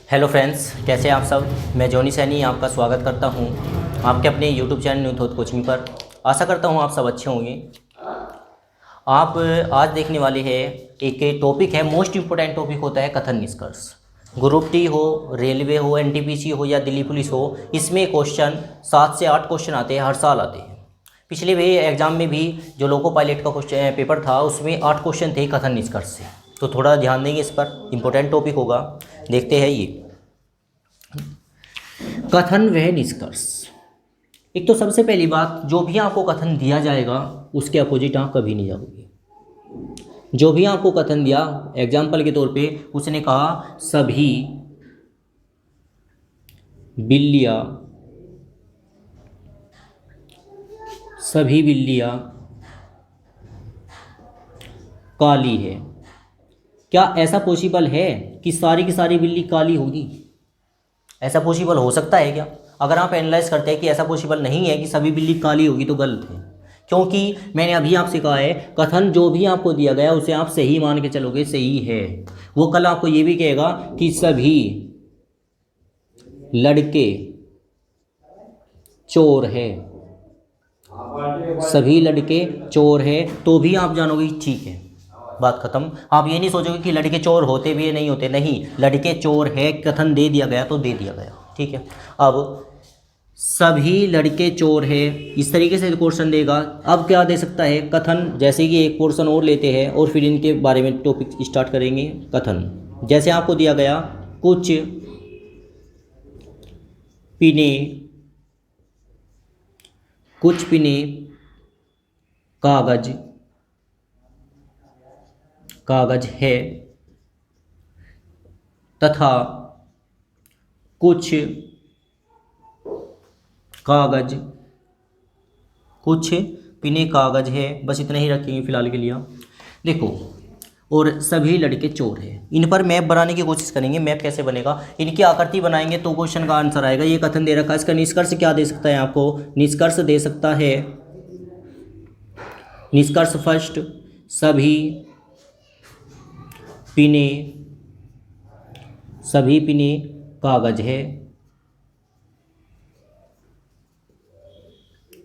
Hello friends, कैसे हैं आप सब। मैं जॉनी सैनी आपका स्वागत करता हूं आपके अपने YouTube channel new thought coaching पर। आशा करता हूं आप सब अच्छे होंगे। आप आज देखने वाले हैं एक टॉपिक है, मोस्ट इम्पोर्टेंट टॉपिक होता है कथन निष्कर्ष। ग्रुप टी हो, रेलवे हो, एनटीपीसी हो या दिल्ली पुलिस हो, इसमें क्वेश्चन 7 से 8 क्वेश्चन आते हैं, हर साल आते हैं। पिछले भी एग्जाम में भी जो लोको पायलट का क्वेश्चन पेपर था उसमें 8 क्वेश्चन थे कथन निष्कर्ष से, तो थोड़ा ध्यान देंगे इस पर, इम्पोर्टेंट टॉपिक होगा। देखते हैं ये कथन व निष्कर्ष। एक तो सबसे पहली बात, जो भी आपको कथन दिया जाएगा उसके अपोजिट आप कभी नहीं जाओगे। जो भी आपको कथन दिया, एग्जाम्पल के तौर पे उसने कहा सभी बिल्लियाँ काली है। क्या ऐसा पॉसिबल है कि सारी की सारी बिल्ली काली होगी? ऐसा पॉसिबल हो सकता है क्या? अगर आप एनालाइज करते हैं कि ऐसा पॉसिबल नहीं है कि सभी बिल्ली काली होगी तो गलत है, क्योंकि मैंने अभी आपसे कहा है कथन जो भी आपको दिया गया उसे आप सही मान के चलोगे, सही है। वो कल आपको ये भी कहेगा कि सभी लड़के चोर है, सभी लड़के चोर है, तो भी आप जानोगे ठीक है, बात खत्म। आप ये नहीं सोचोगे कि लड़के चोर होते भी है, नहीं होते, नहीं, लड़के चोर है, कथन दे दिया गया तो दे दिया गया, ठीक है। अब सभी लड़के चोर है, इस तरीके से क्वेश्चन देगा। अब क्या दे सकता है कथन, जैसे कि एक पोर्शन और लेते हैं और फिर इनके बारे में टॉपिक स्टार्ट करेंगे। कथन जैसे आपको दिया गया, कुछ पिने कागज है तथा कुछ पिने कागज है, बस इतना ही रखेंगे फिलहाल के लिए। देखो, और सभी लड़के चोर है, इन पर मैप बनाने की कोशिश करेंगे। मैप कैसे बनेगा, इनकी आकृति बनाएंगे तो क्वेश्चन का आंसर आएगा। ये कथन दे रखा है, इसका निष्कर्ष क्या दे सकता है आपको? निष्कर्ष दे सकता है, निष्कर्ष फर्स्ट, सभी पिने कागज है।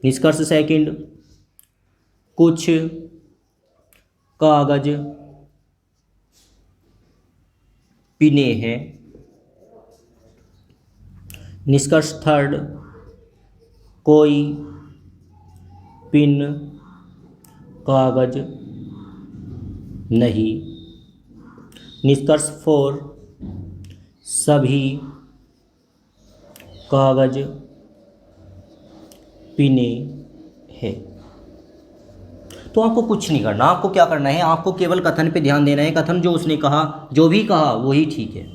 निष्कर्ष सेकंड, कुछ कागज पिने हैं। निष्कर्ष थर्ड, कोई पिन कागज नहीं। निष्कर्ष फोर, सभी कागज पिने हैं। तो आपको कुछ नहीं करना, आपको क्या करना है, आपको केवल कथन पे ध्यान देना है। कथन जो उसने कहा, जो भी कहा वही ठीक है,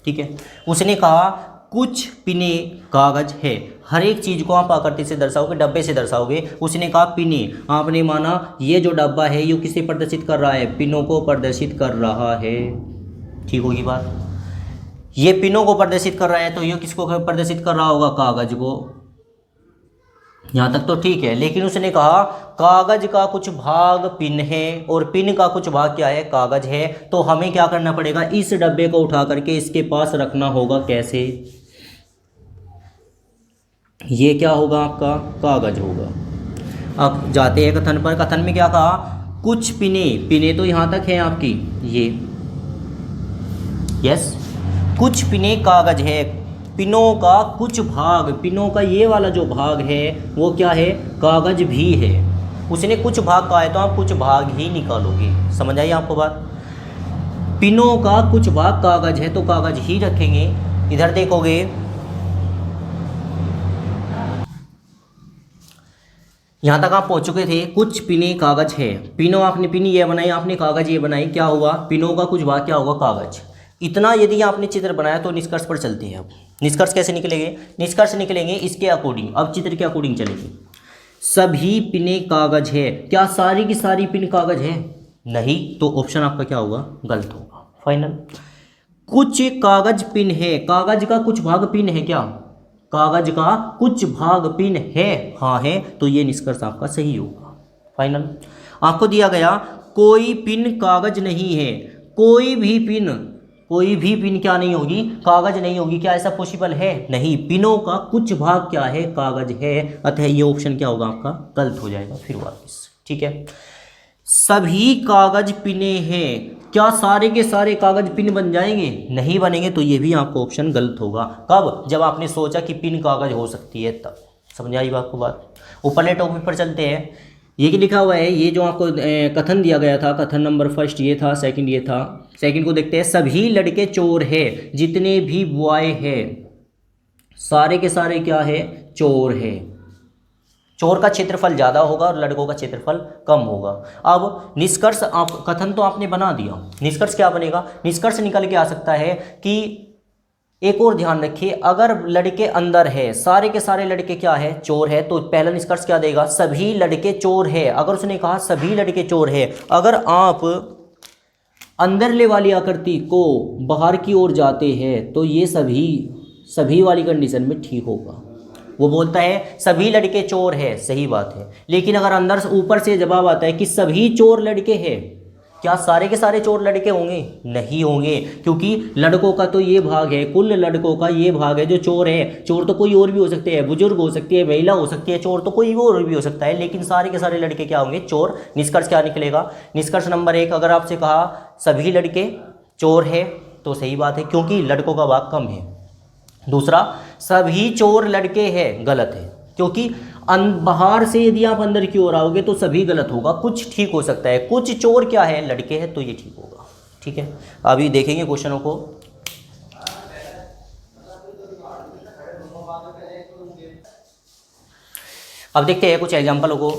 ठीक है। उसने कहा कुछ पिने कागज है, हर एक चीज़ को आप आकृति से दर्शाओगे, डब्बे से दर्शाओगे। उसने कहा पिने, आपने माना ये जो डब्बा है ये किसे प्रदर्शित कर रहा है? पिनों को प्रदर्शित कर रहा है, ठीक होगी बात। ये पिनों को प्रदर्शित कर रहा है तो ये किसको प्रदर्शित कर रहा होगा? कागज को। यहाँ तक तो ठीक है, लेकिन उसने कहा कागज का कुछ भाग पिन है और पिन का कुछ भाग क्या है? कागज है। तो हमें क्या करना पड़ेगा? इस डब्बे को उठा करके इसके पास रखना होगा। कैसे? ये क्या होगा आपका? कागज होगा। अब जाते हैं कथन पर। कथन में क्या कहा? कुछ पिने तो यहाँ तक है आपकी, ये यस, कुछ पिने कागज है, पिनों का कुछ भाग, पिनों का ये वाला जो भाग है वो क्या है? कागज भी है। उसने कुछ भाग कहा है तो आप कुछ भाग ही निकालोगे, समझ आई आपको बात। पिनों का कुछ भाग कागज है तो कागज ही रखेंगे। इधर देखोगे, यहाँ तक आप पहुँच चुके थे, कुछ पिने कागज है, पिनों, आपने पिन ये बनाई, आपने कागज ये बनाई, क्या हुआ? पिनों का कुछ भाग क्या होगा? कागज। इतना यदि आपने चित्र बनाया तो निष्कर्ष पर चलते हैं। अब निष्कर्ष कैसे निकलेंगे? निष्कर्ष निकलेंगे इसके अकॉर्डिंग, अब चित्र के अकॉर्डिंग चलेंगे। सभी पिने कागज है, क्या सारी की सारी पिन कागज है? नहीं, तो ऑप्शन आपका क्या होगा? गलत होगा, फाइनल। कुछ कागज पिन है, कागज का कुछ भाग पिन है क्या? कागज का कुछ भाग पिन है, हाँ है, तो ये निष्कर्ष आपका सही होगा, फाइनल। आपको दिया गया कोई पिन कागज नहीं है, कोई भी पिन क्या नहीं होगी, कागज नहीं होगी। क्या ऐसा पॉसिबल है? नहीं। पिनों का कुछ भाग क्या है, कागज है। अतः ये ऑप्शन क्या होगा आपका, गलत हो जाएगा फिर वापस। ठीक है, सभी कागज पिने हैं। क्या सारे के सारे कागज पिन बन जाएंगे? नहीं बनेंगे, तो ये भी आपका ऑप्शन गलत होगा। कब? जब आपने सोचा कि पिन कागज हो सकती है तब। समझ आई आपको बात? ऊपरले टॉपिक पर चलते हैं। ये क्या लिखा हुआ है, ये जो आपको कथन दिया गया था, कथन नंबर फर्स्ट ये था, सेकंड ये था। सेकंड को देखते हैं। सभी लड़के चोर है, जितने भी बॉय है सारे के सारे क्या है, चोर है। चोर का क्षेत्रफल ज़्यादा होगा और लड़कों का क्षेत्रफल कम होगा। अब निष्कर्ष, आप कथन तो आपने बना दिया, निष्कर्ष क्या बनेगा? निष्कर्ष निकल के आ सकता है कि एक और ध्यान रखिए, अगर लड़के अंदर है, सारे के सारे लड़के क्या है, चोर है, तो पहला निष्कर्ष क्या देगा, सभी लड़के चोर है। अगर उसने कहा सभी लड़के चोर है, अगर आप अंदरले वाली आकृति को बाहर की ओर जाते हैं तो ये सभी वाली कंडीशन में ठीक होगा। वो बोलता है सभी लड़के चोर है, सही बात है। लेकिन अगर अंदर से ऊपर से जवाब आता है कि सभी चोर लड़के हैं, क्या सारे के सारे चोर लड़के होंगे? नहीं होंगे, क्योंकि लड़कों का तो ये भाग है, कुल लड़कों का ये भाग है जो चोर है। चोर तो कोई और भी हो सकते हैं, बुजुर्ग हो सकती है, महिला हो सकती है, चोर तो कोई और भी हो सकता है, लेकिन सारे के सारे लड़के क्या होंगे, चोर। निष्कर्ष क्या निकलेगा? निष्कर्ष नंबर 1, अगर आपसे कहा सभी लड़के चोर है तो सही बात है, क्योंकि लड़कों का भाग कम है। दूसरा, सभी चोर लड़के हैं, गलत है, क्योंकि बाहर से यदि आप अंदर की ओर आओगे तो सभी गलत होगा, कुछ ठीक हो सकता है। कुछ चोर क्या है, लड़के हैं, तो ये ठीक होगा। ठीक है, अभी देखेंगे क्वेश्चनों को। अब देखते हैं कुछ एग्जांपलों को।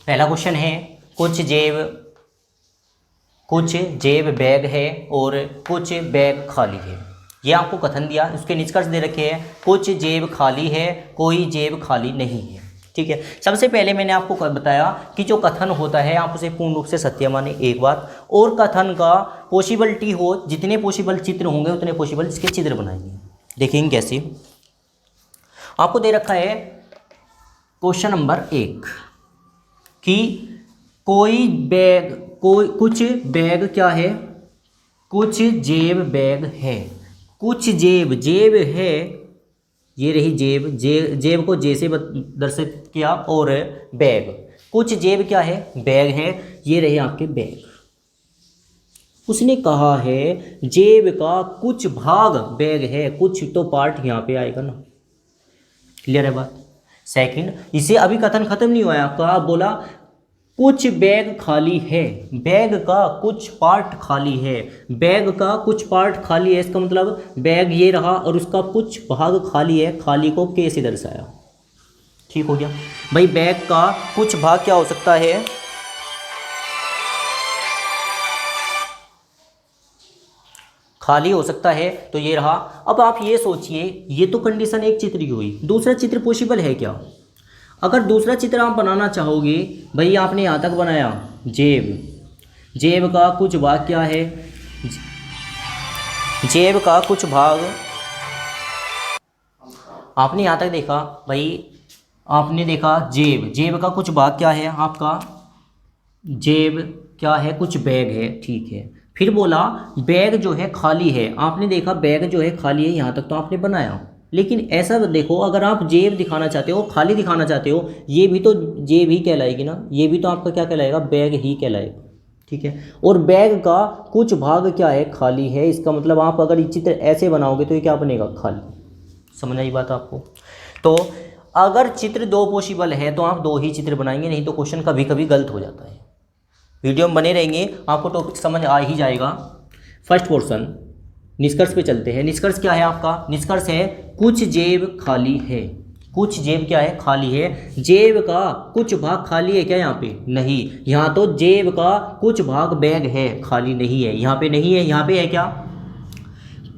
पहला क्वेश्चन है, कुछ जेब बैग है और कुछ बैग खाली है। ये आपको कथन दिया, उसके निष्कर्ष दे रखे हैं, कुछ जेब खाली है, कोई जेब खाली नहीं है। ठीक है, सबसे पहले मैंने आपको बताया कि जो कथन होता है आप उसे पूर्ण रूप से सत्य माने, एक बात। और कथन का पॉसिबिलिटी हो, जितने पॉसिबल चित्र होंगे उतने पॉसिबल इसके चित्र बनाएंगे। देखेंगे कैसे। आपको दे रखा है क्वेश्चन नंबर 1 कि कुछ बैग क्या है, कुछ जेब बैग है। कुछ जेब है, ये रही जेब को जैसे दर्शित किया, और बैग, कुछ जेब क्या है, बैग है, ये रहे आपके बैग। उसने कहा है जेब का कुछ भाग बैग है, कुछ तो पार्ट यहाँ पे आएगा ना। क्लियर है बात? सेकंड, इसे अभी कथन खत्म नहीं हुआ है आपका। आप बोला कुछ बैग खाली है, बैग का कुछ पार्ट खाली है, बैग का कुछ पार्ट खाली है, इसका मतलब बैग ये रहा और उसका कुछ भाग खाली है। खाली को कैसे दर्शाया? ठीक हो गया भाई। बैग का कुछ भाग क्या हो सकता है, खाली हो सकता है, तो ये रहा। अब आप ये सोचिए, ये तो कंडीशन एक चित्र की हुई, दूसरा चित्र पॉसिबल है क्या? अगर दूसरा चित्र आप बनाना चाहोगे, भाई आपने यहाँ तक बनाया जेब का कुछ भाग क्या है, जेब का कुछ भाग, आपने यहाँ तक देखा भाई, आपने देखा जेब का कुछ भाग क्या है आपका, जेब क्या है, कुछ बैग है, ठीक है। फिर बोला बैग जो है खाली है, आपने देखा बैग जो है खाली है, यहाँ तक तो आपने बनाया। लेकिन ऐसा देखो, अगर आप जेब दिखाना चाहते हो, खाली दिखाना चाहते हो, ये भी तो जेब ही कहलाएगी ना, ये भी तो आपका क्या कहलाएगा, बैग ही कहलाएगा। ठीक है, और बैग का कुछ भाग क्या है, खाली है, इसका मतलब आप अगर ये चित्र ऐसे बनाओगे तो ये क्या बनेगा, खाली। समझ आई बात आपको? तो अगर चित्र 2 पॉसिबल है तो आप 2 ही चित्र बनाएंगे, नहीं तो क्वेश्चन कभी कभी गलत हो जाता है। वीडियो में बने रहेंगे, आपको टॉपिक समझ आ ही जाएगा। फर्स्ट पोर्शन, निष्कर्ष पे चलते हैं। निष्कर्ष क्या है आपका? निष्कर्ष है कुछ जेब खाली है। कुछ जेब क्या है, खाली है। जेब का कुछ भाग खाली है क्या यहाँ पे? नहीं। यहाँ तो जेब का कुछ भाग बैग है, खाली नहीं है। यहाँ पे नहीं है, यहाँ पे है क्या,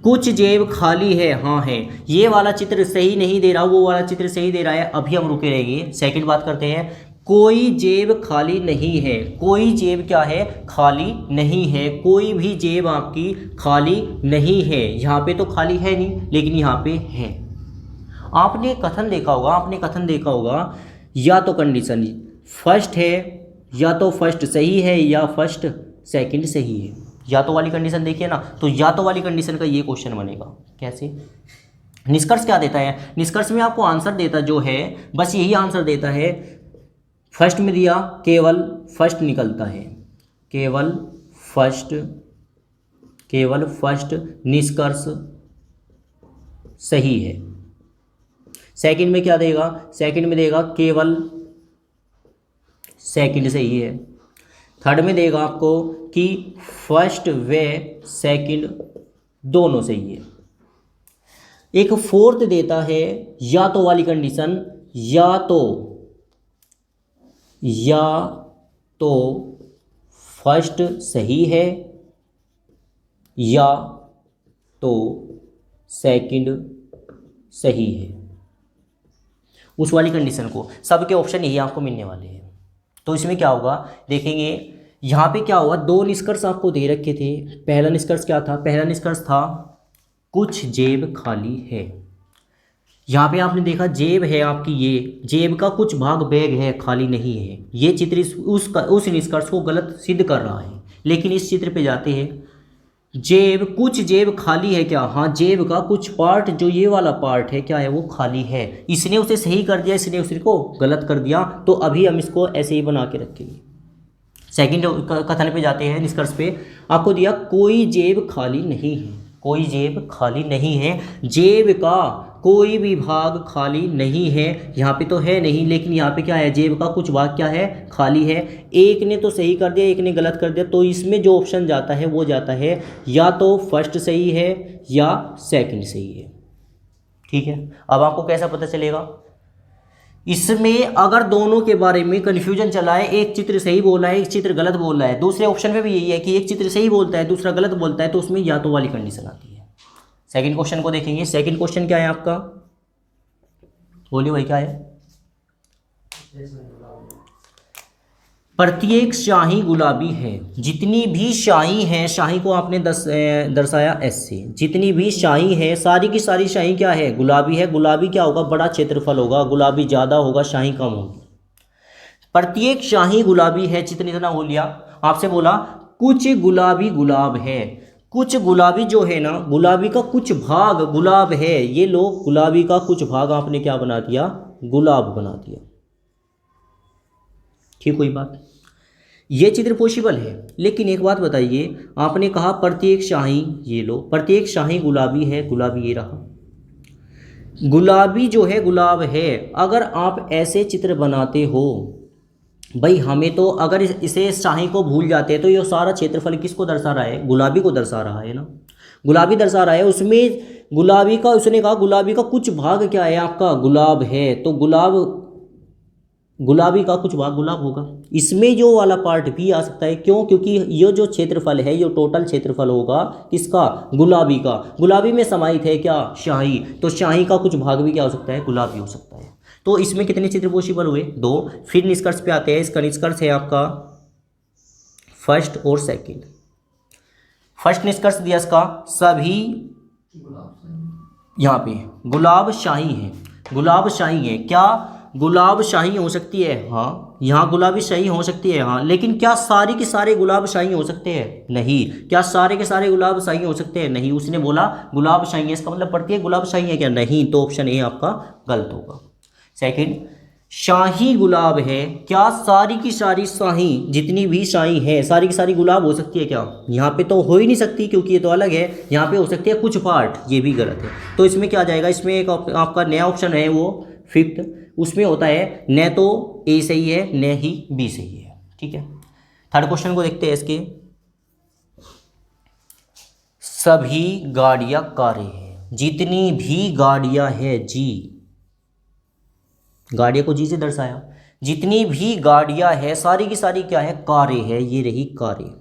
कुछ जेब खाली है, हाँ है। ये वाला चित्र सही नहीं दे रहा, वो वाला चित्र सही दे रहा है। अभी हम रुके रहेंगे, सेकंड बात करते हैं। कोई जेब खाली नहीं है, कोई जेब क्या है, खाली नहीं है। कोई भी जेब आपकी खाली नहीं है। यहाँ पे तो खाली है नहीं, लेकिन यहाँ पे है। आपने कथन देखा होगा, या तो कंडीशन फर्स्ट है, या तो फर्स्ट सही है, या फर्स्ट सेकंड सही है। या तो वाली कंडीशन देखिए ना, तो या तो वाली कंडीशन का ये क्वेश्चन बनेगा। कैसे? निष्कर्ष क्या देता है? निष्कर्ष में आपको आंसर देता जो है बस यही आंसर देता है। फर्स्ट में दिया केवल फर्स्ट निकलता है, केवल फर्स्ट निष्कर्ष सही है। सेकंड में क्या देगा? सेकंड में देगा केवल सेकंड सही है। थर्ड में देगा आपको कि फर्स्ट व सेकंड दोनों सही है। एक फोर्थ देता है या तो वाली कंडीशन, या तो फर्स्ट सही है या तो सेकंड सही है। उस वाली कंडीशन को सबके ऑप्शन यही आपको मिलने वाले हैं। तो इसमें क्या होगा देखेंगे, यहाँ पे क्या हुआ, दो निष्कर्ष आपको दे रखे थे। पहला निष्कर्ष क्या था? पहला निष्कर्ष था कुछ जेब खाली है। यहाँ पे आपने देखा जेब है आपकी, ये जेब का कुछ भाग बैग है, खाली नहीं है। ये चित्र उस निष्कर्ष को गलत सिद्ध कर रहा है। लेकिन इस चित्र पे जाते हैं, कुछ जेब खाली है क्या? हाँ, जेब का कुछ पार्ट, जो ये वाला पार्ट है क्या है, वो खाली है। इसने उसे सही कर दिया, इसने उसको गलत कर दिया। तो अभी हम इसको ऐसे ही बना के रखेंगे। सेकंड कथन पे जाते हैं, निष्कर्ष पे। आपको दिया कोई जेब खाली नहीं है, कोई जेब खाली नहीं है, जेब का कोई भी भाग खाली नहीं है। यहाँ पे तो है नहीं, लेकिन यहाँ पे क्या है, जेब का कुछ भाग क्या है, खाली है। एक ने तो सही कर दिया, एक ने गलत कर दिया। तो इसमें जो ऑप्शन जाता है वो जाता है या तो फर्स्ट सही है या सेकंड सही है। ठीक है, अब आपको कैसा पता चलेगा? इसमें अगर दोनों के बारे में कन्फ्यूजन चला है, एक चित्र सही बोला है, एक चित्र गलत बोल रहा है, दूसरे ऑप्शन पे भी यही है कि एक चित्र सही बोलता है, दूसरा गलत बोलता है, तो उसमें या तो वाली कंडीशन आती है। सेकंड क्वेश्चन को देखेंगे। सेकंड क्वेश्चन क्या है आपका? बोलिए भाई, क्या है? प्रत्येक शाही गुलाबी है। जितनी भी शाही हैं, शाही को आपने दर्शाया एस से, जितनी भी शाही है, सारी की सारी शाही क्या है, गुलाबी है। गुलाबी क्या होगा, बड़ा क्षेत्रफल होगा, गुलाबी ज़्यादा होगा, शाही कम होगी। प्रत्येक शाही गुलाबी है, जितनी इतना हो लिया। आपसे बोला कुछ गुलाबी गुलाब है, कुछ गुलाबी जो है ना, गुलाबी का कुछ भाग गुलाब है। ये लोग गुलाबी का कुछ भाग आपने क्या बना दिया, गुलाब बना दिया। ठीक हुई बात? ये चित्र पॉसिबल है। लेकिन एक बात बताइए, आपने कहा प्रत्येक शाही, ये लो प्रत्येक शाही गुलाबी है, गुलाबी ये रहा, गुलाबी जो है गुलाब है। अगर आप ऐसे चित्र बनाते हो भाई, हमें तो अगर इसे शाही को भूल जाते हैं तो ये सारा क्षेत्रफल किसको दर्शा रहा है, गुलाबी को दर्शा रहा है ना, गुलाबी दर्शा रहा है। उसमें गुलाबी का, उसने कहा गुलाबी का कुछ भाग क्या है आपका, गुलाब है, तो गुलाबी का कुछ भाग गुलाब होगा। इसमें जो वाला पार्ट भी आ सकता है, क्यों? क्योंकि ये जो क्षेत्रफल है, ये टोटल क्षेत्रफल होगा किसका, गुलाबी का। गुलाबी में समाहित है क्या, शाही, तो शाही का कुछ भाग भी क्या हो सकता है, गुलाबी हो सकता है। तो इसमें कितने चित्र पॉसिबल हुए, 2। फिर निष्कर्ष पे आते हैं। इसका निष्कर्ष है आपका फर्स्ट और सेकंड। फर्स्ट निष्कर्ष दिया इसका, सभी यहाँ पे गुलाब शाही है, गुलाब शाही है। क्या गुलाब शाही हो सकती है? हाँ, यहाँ गुलाबी शाही हो सकती है, हाँ। लेकिन क्या सारी के सारे गुलाब शाही हो सकते हैं? नहीं। क्या सारे के सारे गुलाब शाही हो सकते हैं? नहीं। उसने बोला गुलाब शाही है, इसका मतलब प्रत्येक गुलाब शाही है क्या? नहीं। तो ऑप्शन ए आपका गलत होगा। सेकंड, शाही गुलाब है। क्या सारी की सारी शाही, जितनी भी शाही है, सारी की सारी गुलाब हो सकती है क्या? यहाँ पे तो हो ही नहीं सकती, क्योंकि ये तो अलग है। यहाँ पे हो सकती है कुछ पार्ट, ये भी गलत है। तो इसमें क्या जाएगा, इसमें एक आपका नया ऑप्शन है, वो फिफ्थ। उसमें होता है न तो ए सही है, न ही बी सही है। ठीक है, थर्ड क्वेश्चन को देखते हैं। इसके सभी गाड़ियां कारें हैं, जितनी भी गाड़ियां हैं, जी, गाड़ियों को जी से दर्शाया, जितनी भी गाड़ियां हैं सारी की सारी क्या है, कारें हैं। ये रही कारें,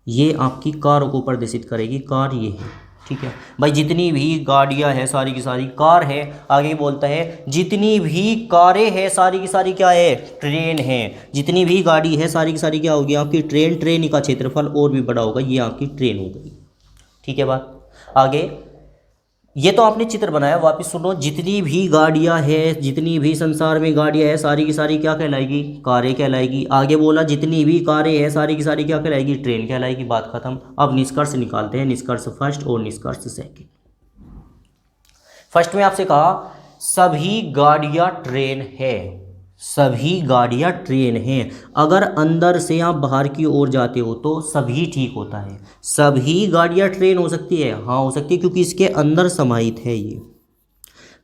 ये आपकी कारों को प्रदर्शित करेगी, कार ये है। ठीक है भाई, जितनी भी गाड़ियां हैं सारी की सारी कार है। आगे बोलता है जितनी भी कारें हैं सारी की सारी क्या है, ट्रेन है। जितनी भी गाड़ी है सारी की सारी क्या होगी, आपकी ट्रेन। ट्रेन का क्षेत्रफल और भी बड़ा होगा, ये आपकी ट्रेन हो गई। ठीक है बात। आगे ये तो आपने चित्र बनाया, वापस सुनो। जितनी भी गाड़ियां हैं, जितनी भी संसार में गाड़ियां हैं, सारी की सारी क्या कहलाएगी? कारें कहलाएगी। आगे बोला जितनी भी कारें हैं, सारी की सारी क्या कहलाएगी? ट्रेन कहलाएगी। बात खत्म। अब निष्कर्ष निकालते हैं, निष्कर्ष फर्स्ट और निष्कर्ष सेकंड। फर्स्ट में आपसे कहा सभी गाड़ियां ट्रेन है, सभी गाड़ियां ट्रेन हैं। अगर अंदर से आप बाहर की ओर जाते हो तो सभी ठीक होता है। सभी गाड़ियां ट्रेन हो सकती है, हाँ हो सकती है, क्योंकि इसके अंदर समाहित है। ये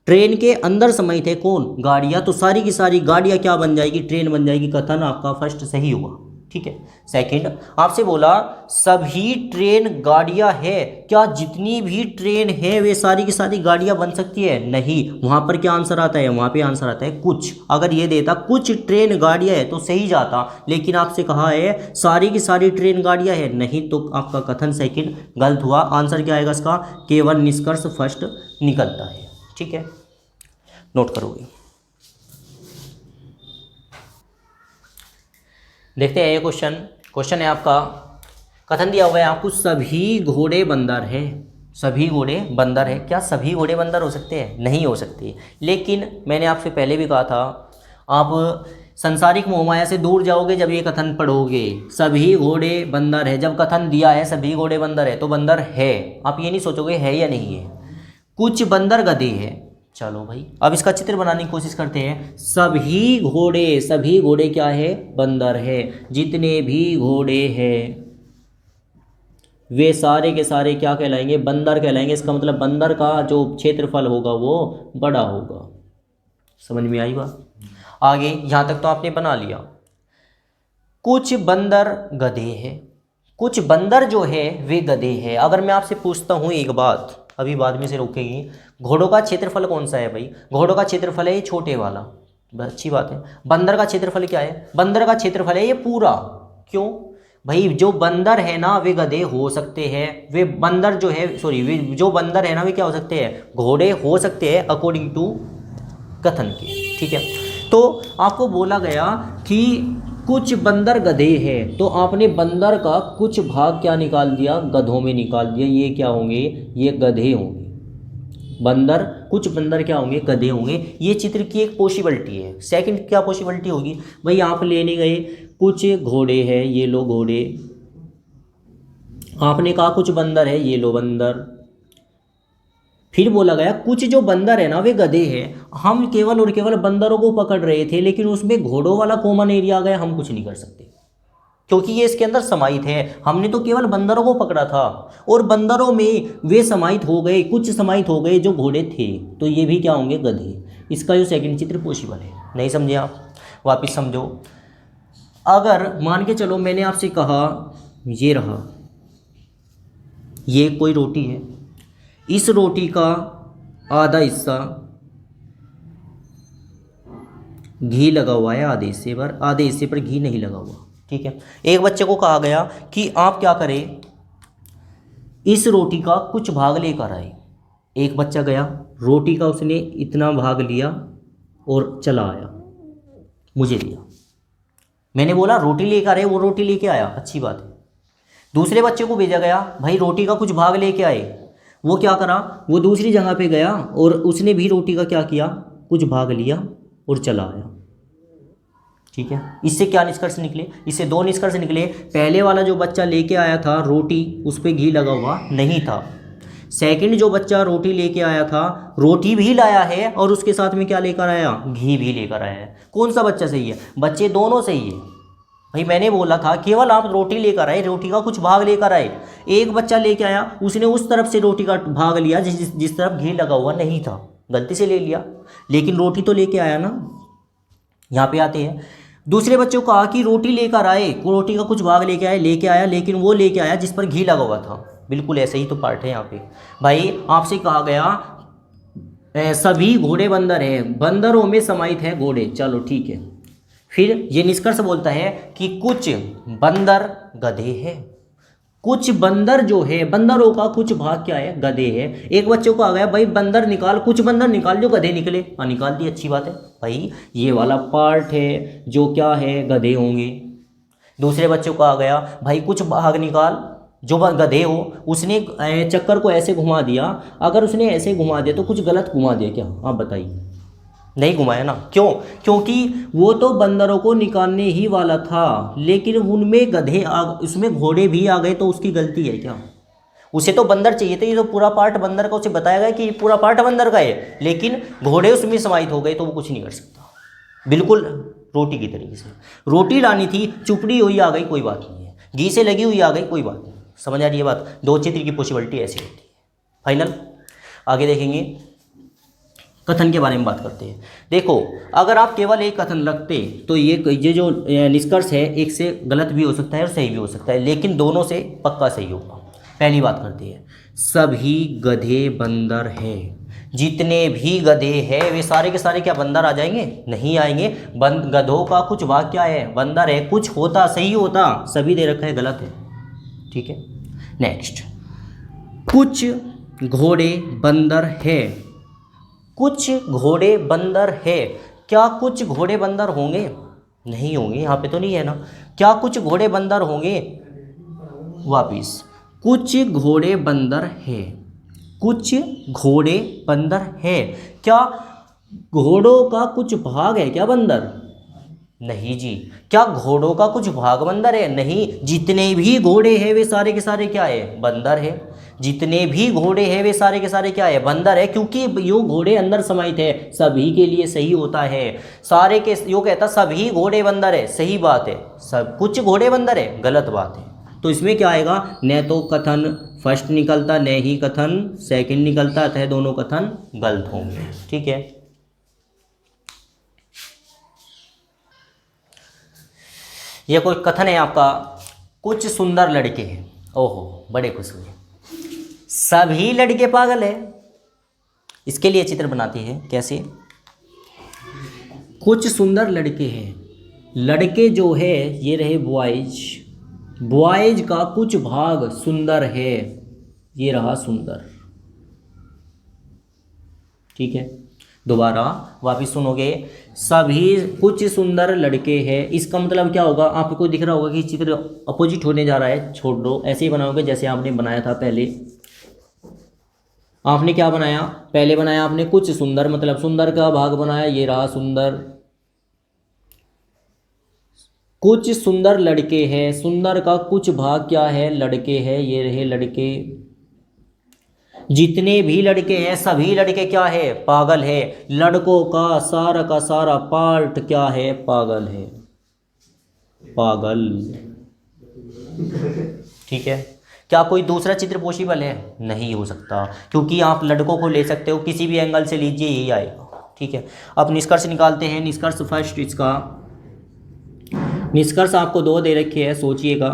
ट्रेन के अंदर समाहित है कौन? गाड़ियां। तो सारी की सारी गाड़ियां क्या बन जाएगी? ट्रेन बन जाएगी। कथन आपका फर्स्ट सही हुआ, ठीक है। सेकंड आपसे बोला सभी ट्रेन गाड़ियां है, क्या जितनी भी ट्रेन है वे सारी की सारी गाड़ियां बन सकती है? नहीं। वहां पर क्या आंसर आता है? वहां पे आंसर आता है कुछ। अगर ये देता कुछ ट्रेन गाड़ियां है तो सही जाता, लेकिन आपसे कहा है सारी की सारी ट्रेन गाड़ियां है, नहीं, तो आपका कथन सेकंड गलत हुआ। आंसर क्या आएगा इसका? केवल निष्कर्ष फर्स्ट निकलता है, ठीक है। नोट करोगे। देखते हैं ये क्वेश्चन है आपका। कथन दिया हुआ है आपको सभी घोड़े बंदर है, सभी घोड़े बंदर है। क्या सभी घोड़े बंदर हो सकते हैं? नहीं हो सकते। लेकिन मैंने आपसे पहले भी कहा था, आप संसारिक मोहमाया से दूर जाओगे जब ये कथन पढ़ोगे। सभी घोड़े बंदर है, जब कथन दिया है सभी घोड़े बंदर है तो बंदर है। आप ये नहीं सोचोगे है या नहीं है। कुछ बंदर गधे हैं। चलो भाई, अब इसका चित्र बनाने की कोशिश करते हैं। सभी घोड़े क्या है? बंदर है। जितने भी घोड़े हैं वे सारे के सारे क्या कहलाएंगे? बंदर कहलाएंगे। इसका मतलब बंदर का जो क्षेत्रफल होगा वो बड़ा होगा। समझ में आई बात? आगे यहां तक तो आपने बना लिया। कुछ बंदर गधे हैं, कुछ बंदर जो है वे गधे हैं। अगर मैं आपसे पूछता हूं एक बात, अभी बाद में से रोकेगी, घोड़ों का क्षेत्रफल कौन सा है भाई? घोड़ों का क्षेत्रफल है ये छोटे वाला, अच्छी बात है। बंदर का क्षेत्रफल क्या है? बंदर का क्षेत्रफल है ये पूरा। क्यों भाई? जो बंदर है ना वे गधे हो सकते हैं, वे बंदर जो है वे जो बंदर है ना वे क्या हो सकते हैं? घोड़े हो सकते हैं, अकॉर्डिंग टू कथन के, ठीक है। तो आपको बोला गया कि कुछ बंदर गधे हैं, तो आपने बंदर का कुछ भाग क्या निकाल दिया? गधों में निकाल दिया। ये क्या होंगे? ये गधे होंगे। बंदर, कुछ बंदर क्या होंगे? गधे होंगे। ये चित्र की एक पॉसिबिलिटी है। सेकंड क्या पॉसिबिलिटी होगी भाई? आप लेने गए कुछ घोड़े हैं, ये लो घोड़े। आपने कहा कुछ बंदर है, ये लो बंदर। फिर बोला गया कुछ जो बंदर है ना वे गधे हैं। हम केवल और केवल बंदरों को पकड़ रहे थे, लेकिन उसमें घोड़ों वाला कॉमन एरिया आ गया, हम कुछ नहीं कर सकते क्योंकि ये इसके अंदर समाहित है। हमने तो केवल बंदरों को पकड़ा था और बंदरों में वे समाहित हो गए, कुछ समाहित हो गए जो घोड़े थे, तो ये भी क्या होंगे? गधे। इसका जो सेकंड चित्र पॉसिबल है। नहीं समझे आप? वापिस समझो। अगर मान के चलो मैंने आपसे कहा ये रहा, ये कोई रोटी है, इस रोटी का आधा हिस्सा घी लगा हुआ है, आधे हिस्से पर घी नहीं लगा हुआ, ठीक है। एक बच्चे को कहा गया कि आप क्या करें, इस रोटी का कुछ भाग लेकर आए। एक बच्चा गया, रोटी का उसने इतना भाग लिया और चला आया, मुझे दिया। मैंने बोला रोटी लेकर आए, वो रोटी लेके आया, अच्छी बात है। दूसरे बच्चे को भेजा गया, भाई रोटी का कुछ भाग लेके आए। वो क्या करा? वो दूसरी जगह पे गया और उसने भी रोटी का क्या किया? कुछ भाग लिया और चला आया, ठीक है। इससे क्या निष्कर्ष निकले? इससे दो निष्कर्ष निकले। पहले वाला जो बच्चा लेके आया था रोटी, उस पर घी लगा हुआ नहीं था। सेकंड जो बच्चा रोटी लेके आया था, रोटी भी लाया है और उसके साथ में क्या लेकर आया? घी भी लेकर आया है। कौन सा बच्चा सही है? बच्चे दोनों सही है भाई। मैंने बोला था केवल आप रोटी लेकर आए, रोटी का कुछ भाग लेकर आए। एक बच्चा लेके आया, उसने उस तरफ से रोटी का भाग लिया जिस तरफ घी लगा हुआ नहीं था, गलती से ले लिया, लेकिन रोटी तो लेके आया ना। यहाँ पे आते हैं, दूसरे बच्चे को कहा कि रोटी लेकर आए, रोटी का कुछ भाग लेके आया, लेकिन वो लेके आया जिस पर घी लगा हुआ था। बिल्कुल ऐसे ही तो पार्ट है यहाँ पे भाई। आपसे कहा गया सभी घोड़े बंदर हैं, बंदरों में समाहित है घोड़े, चलो ठीक है। फिर ये निष्कर्ष बोलता है कि कुछ बंदर गधे हैं। कुछ बंदर जो है, बंदरों का कुछ भाग क्या है? गधे है। एक बच्चे को आ गया भाई बंदर निकाल, कुछ बंदर निकाल जो गधे निकले। हाँ निकाल दी, अच्छी बात है भाई। ये वाला पार्ट है जो क्या है? गधे होंगे। दूसरे बच्चे को आ गया भाई कुछ भाग निकाल, जो गधे हो उसने चक्कर को ऐसे घुमा दिया, अगर उसने ऐसे घुमा दिया तो कुछ गलत घुमा दिया क्या? आप बताइए। नहीं घुमाया ना, क्यों? क्योंकि वो तो बंदरों को निकालने ही वाला था, लेकिन उनमें उसमें घोड़े भी आ गए तो उसकी गलती है क्या? उसे तो बंदर चाहिए थे, ये तो पूरा पार्ट बंदर का, उसे बताया गया कि पूरा पार्ट बंदर का है, लेकिन घोड़े उसमें समाहित हो गए तो वो कुछ नहीं कर सकता। बिल्कुल रोटी की तरीके से, रोटी लानी थी, चुपड़ी हुई आ गई, कोई बात नहीं है, घी से लगी हुई आ गई, कोई बात नहीं। समझ आ रही है बात? दो चित्र की पॉसिबिलिटी ऐसी होती है। फाइनल आगे देखेंगे, कथन के बारे में बात करते हैं। देखो, अगर आप केवल एक कथन रखते तो ये जो निष्कर्ष है, एक से गलत भी हो सकता है और सही भी हो सकता है, लेकिन दोनों से पक्का सही होगा। पहली बात करते हैं, सभी गधे बंदर हैं। जितने भी गधे हैं वे सारे के सारे क्या बंदर आ जाएंगे? नहीं आएंगे। गधों का कुछ भाग क्या है? बंदर है। कुछ होता सही होता, सभी दे रखा है, गलत है। ठीक है, नेक्स्ट, कुछ घोड़े बंदर है। कुछ घोड़े बंदर है, क्या कुछ घोड़े बंदर होंगे? नहीं होंगे, यहाँ पे तो नहीं है ना। क्या कुछ घोड़े बंदर होंगे? वापिस, कुछ घोड़े बंदर है। कुछ घोड़े बंदर है, क्या घोड़ों का कुछ भाग है क्या बंदर? नहीं जी। क्या घोड़ों का कुछ भाग बंदर है? नहीं। जितने भी घोड़े हैं वे सारे के सारे क्या है? बंदर है। जितने भी घोड़े हैं वे सारे के सारे क्या है? बंदर है, क्योंकि यो घोड़े अंदर समाहित है, सभी के लिए सही होता है। सारे के यो कहता सभी घोड़े बंदर है, सही बात है। सब कुछ घोड़े बंदर है, गलत बात है। तो इसमें क्या आएगा? न तो कथन फर्स्ट निकलता, न ही कथन सेकंड निकलता, अतः दोनों कथन गलत होंगे। ठीक है, यह कोई कथन है आपका, कुछ सुंदर लड़के हैं। ओहो, बड़े खुश हुए, सभी लड़के पागल है। इसके लिए चित्र बनाते हैं, कैसे? कुछ सुंदर लड़के हैं, लड़के जो है ये रहे बॉयज, बॉयज का कुछ भाग सुंदर है, ये रहा सुंदर। ठीक है, दोबारा वापिस सुनोगे, सभी कुछ सुंदर लड़के हैं। इसका मतलब क्या होगा? आपको दिख रहा होगा कि चित्र अपोजिट होने जा रहा है, छोड़ दो, ऐसे ही बनाओगे जैसे आपने बनाया था पहले। आपने क्या बनाया? पहले बनाया आपने कुछ सुंदर, मतलब सुंदर का भाग बनाया, ये रहा सुंदर। कुछ सुंदर लड़के हैं, सुंदर का कुछ भाग क्या है? लड़के हैं, ये रहे लड़के। जितने भी लड़के हैं सभी लड़के क्या है? पागल है। लड़कों का सारा पार्ट क्या है? पागल है, पागल। ठीक है, क्या कोई दूसरा चित्र पॉसिबल है? नहीं हो सकता, क्योंकि आप लड़कों को ले सकते हो, किसी भी एंगल से लीजिए यही आएगा। ठीक है, अब निष्कर्ष निकालते हैं। निष्कर्ष फर्स्ट, इसका निष्कर्ष आपको दो दे रखे हैं, सोचिएगा।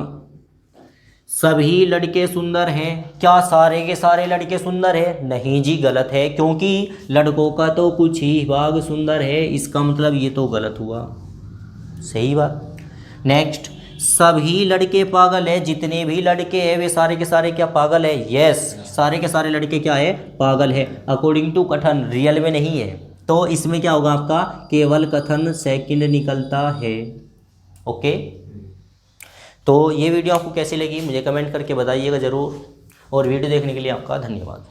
सभी लड़के सुंदर हैं, क्या सारे के सारे लड़के सुंदर हैं? नहीं जी, गलत है, क्योंकि लड़कों का तो कुछ ही भाग सुंदर है, इसका मतलब ये तो गलत हुआ। सही बात। नेक्स्ट, सभी लड़के पागल है, जितने भी लड़के हैं वे सारे के सारे क्या पागल है? यस, सारे के सारे लड़के क्या है? पागल है, अकॉर्डिंग टू कथन, रियल में नहीं है। तो इसमें क्या होगा आपका? केवल कथन सेकंड निकलता है। ओके, तो ये वीडियो आपको कैसी लगी मुझे कमेंट करके बताइएगा ज़रूर, और वीडियो देखने के लिए आपका धन्यवाद।